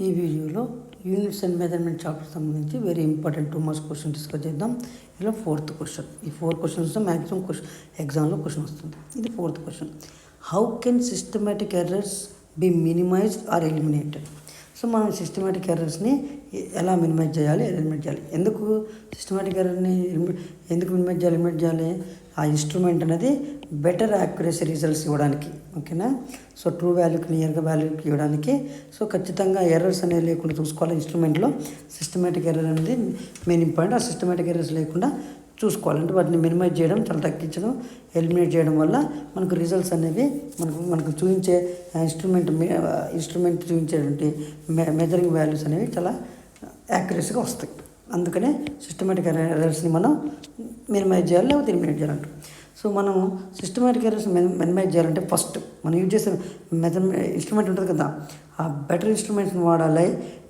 ఈ వీడియోలో units and measurement chapter సంబంధించి very important 2 marks question discuss చేద్దాం. ఇలా 4th క్వశ్చన్. ఈ 4 క్వశ్చన్స్ మ్యాక్సిమం ఎగ్జామ్లో క్వశ్చన్ వస్తుంది. ఇది 4th question. How can systematic errors be minimised or eliminated? So మనం సిస్టమేటిక్ ఎర్రర్స్ని ఎలా మినిమైజ్ చేయాలి, ఎలిమినేట్ చేయాలి? ఎందుకు సిస్టమేటిక్ ఎర్రర్ని ఎందుకు మినిమైజ్ చేయాలి, ఎలిమినేట్ చేయాలి? ఆ ఇన్స్ట్రుమెంట్ అనేది బెటర్ యాక్యురసీ రిజల్ట్స్ ఇవ్వడానికి, ఓకేనా? సో ట్రూ వాల్యూకి నియర్గా వాల్యూకి ఇవ్వడానికి సో ఖచ్చితంగా ఎర్రర్స్ అనేవి లేకుండా చూసుకోవాలి. ఇన్స్ట్రుమెంట్లో సిస్టమేటిక్ ఎర్రర్ అనేది మెయిన్ ఇంపార్టెంట్. ఆ సిస్టమేటిక్ ఎర్రర్స్ లేకుండా చూసుకోవాలి. అంటే వాటిని మినిమైజ్ చేయడం, చాలా తగ్గించడం, ఎలిమినేట్ చేయడం వల్ల మనకు రిజల్ట్స్ అనేవి మనకు చూపించే ఇన్స్ట్రుమెంట్ చూపించేటువంటి మెజరింగ్ వాల్యూస్ అనేవి చాలా యాక్యురసీగా వస్తాయి. అందుకనే సిస్టమేటిక్ ఎర్రర్స్ని మనం మినిమైజ్ చేయాలి, లేకపోతే ఎలిమినేట్ చేయాలంటారు. సో మనం సిస్టమేటిక్ ఎర్రర్స్ మినిమైజ్ చేయాలంటే ఫస్ట్ మనం యూజ్ చేసే ఇన్స్ట్రుమెంట్ ఉంటుంది కదా, ఆ బెటర్ ఇన్స్ట్రుమెంట్స్ని వాడాలి.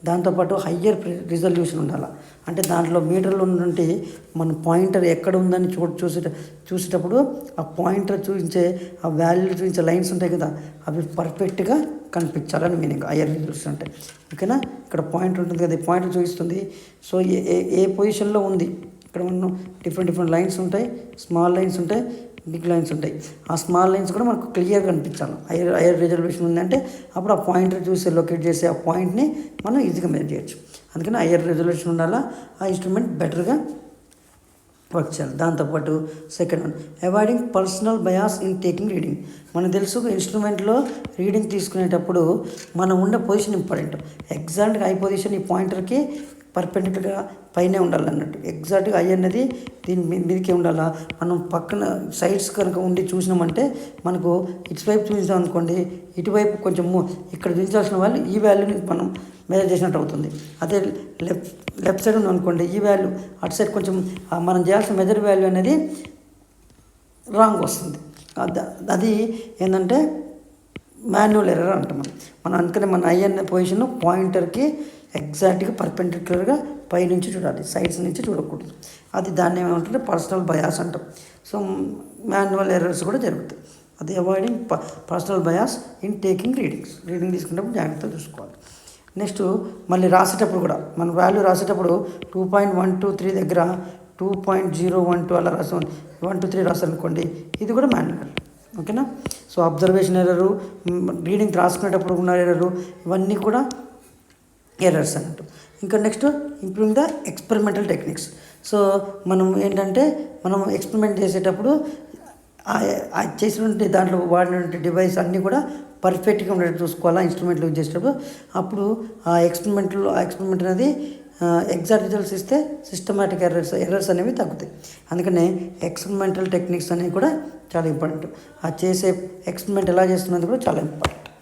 దాంతోపాటు హయ్యర్ రిజల్యూషన్ ఉండాలి. అంటే దాంట్లో మీటర్లో ఉన్నటువంటి మన పాయింటర్ ఎక్కడ ఉందని చూసేటప్పుడు ఆ పాయింటర్ చూపించే ఆ వాల్యూ చూపించే లైన్స్ ఉంటాయి కదా, అవి పర్ఫెక్ట్గా కనిపించాలని మీనింగ్ హయ్యర్ రిజల్యూషన్ ఉంటాయి, ఓకేనా? ఇక్కడ పాయింటర్ ఉంటుంది కదా, ఈ పాయింటర్ చూపిస్తుంది. సో ఏ పొజిషన్లో ఉంది, ఇక్కడ మనం డిఫరెంట్ లైన్స్ ఉంటాయి, స్మాల్ లైన్స్ ఉంటాయి, బిగ్ లైన్స్ ఉంటాయి. ఆ స్మాల్ లైన్స్ కూడా మనకు క్లియర్గా కనిపించాలి. హైయర్ రిజల్యూషన్ ఉందంటే అప్పుడు ఆ పాయింటర్ చూసి లొకేట్ చేసే ఆ పాయింట్ని మనం ఈజీగా మెజర్ చేయొచ్చు. అందుకని హైయర్ రిజల్యూషన్ ఉండాలా, ఆ ఇన్స్ట్రుమెంట్ బెటర్గా వర్క్ చేయాలి. దాంతోపాటు second one, avoiding personal bias in taking reading. మనకు తెలుసు ఇన్స్ట్రుమెంట్లో రీడింగ్ తీసుకునేటప్పుడు మనం ఉండే పొజిషన్ ఇంపార్టెంట్. ఎగ్జాక్ట్గా ఐ పొజిషన్ ఈ పాయింటర్కి పర్పెండిక్యులర్గా పైనే ఉండాలన్నట్టు. ఎగ్జాక్ట్గా ఐ అనేది దీని మీదకే ఉండాలా. మనం పక్కన సైడ్స్ కనుక ఉండి చూసినామంటే మనకు ఇటువైపు చూసాం అనుకోండి, ఇటువైపు కొంచెం ఇక్కడ చూపించాల్సిన వాళ్ళు ఈ వాల్యూని మనం మెజర్ చేసినట్టు అవుతుంది. అదే లెఫ్ట్ సైడ్ ఉంది అనుకోండి, ఈ వాల్యూ అటు సైడ్ కొంచెం మనం చేయాల్సిన మెజర్ వాల్యూ అనేది రాంగ్ వస్తుంది. అది ఏంటంటే మాన్యువల్ ఎర్రర్ అంటాం మనం. అందుకనే మన ఐ అనే పొజిషన్ పాయింటర్కి ఎగ్జాక్ట్గా పర్పెండిక్యులర్గా పైనుంచి చూడాలి, సైడ్స్ నుంచి చూడకూడదు. అది దాన్ని ఏమంటే పర్సనల్ బయాస్ అంటాం. సో మాన్యువల్ ఎర్రర్స్ కూడా జరుగుతాయి. అది avoiding personal bias in taking reading తీసుకునేటప్పుడు జాగ్రత్తగా చూసుకోవాలి. నెక్స్ట్ మళ్ళీ రాసేటప్పుడు కూడా మన వాల్యూ రాసేటప్పుడు 2.123 దగ్గర 2.012 అలా రాసాం, 123 రాసారనుకోండి, ఇది కూడా మాన్యువల్, ఓకేనా? సో అబ్జర్వేషన్ ఎర్రరు, రీడింగ్ రాసుకునేటప్పుడు ఉన్న ఎర్రరు, ఇవన్నీ కూడా ఎర్రర్స్ అన్నట్టు. ఇంకా next improving the experimental techniques. So మనం ఏంటంటే మనం ఎక్స్పెరిమెంట్ చేసేటప్పుడు చేసినటువంటి దాంట్లో వాడినటువంటి డివైస్ అన్నీ కూడా పర్ఫెక్ట్గా ఉండేటట్టు చూసుకోవాలి. ఇన్స్ట్రుమెంట్లు యూజ్ చేసేటప్పుడు అప్పుడు ఆ ఎక్స్పెరిమెంట్ అనేది ఎగ్జాక్ట్ రిజల్ట్స్ ఇస్తే సిస్టమాటిక్ ఎర్రర్స్ అనేవి తగ్గుతాయి. అందుకనే ఎక్స్పెరిమెంటల్ టెక్నిక్స్ అనేవి కూడా చాలా ఇంపార్టెంట్. ఆ చేసే ఎక్స్పెరిమెంట్ ఎలా చేస్తున్నది కూడా చాలా ఇంపార్టెంట్.